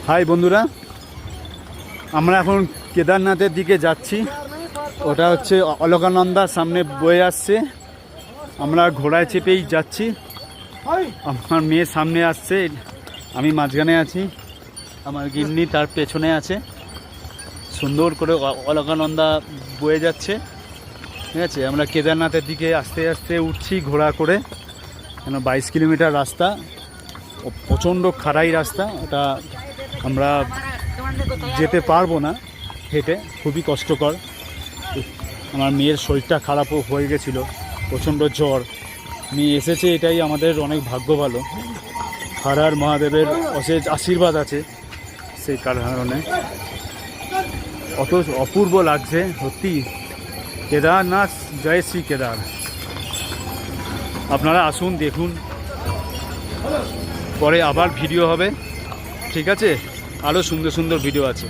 High বন্ধুরা, আমরা এখন কেদারনাথের দিকে যাচ্ছি। ওটা হচ্ছে অলকানন্দার সামনে বয়ে আসছে। আমরা ঘোড়ায় চেপেই যাচ্ছি। আমার মেয়ে সামনে আসছে, আমি মাঝখানে আছি, আমার গিন্নি তার পেছনে আছে। সুন্দর করে অলকানন্দা বয়ে যাচ্ছে, ঠিক আছে। আমরা কেদারনাথের দিকে আস্তে আস্তে উঠছি ঘোড়া করে। কেন 22 কিলোমিটার রাস্তা, প্রচণ্ড খাড়াই রাস্তা। ওটা আমরা যেতে পারবো না হেঁটে, খুবই কষ্টকর। আমার মেয়ের শরীরটা খারাপও হয়ে গেছিলো, প্রচণ্ড জ্বর। মেয়ে এসেছে, এটাই আমাদের অনেক ভাগ্য ভালো। হর হর মহাদেবের অশেষ আশীর্বাদ আছে, সেই কারণে অত অপূর্ব লাগছে সত্যি। কেদারনাথ, জয় শ্রী কেদার। আপনারা আসুন, দেখুন, পরে আবার ভিডিও হবে, ঠিক আছে। আরও সুন্দর সুন্দর ভিডিও আছে।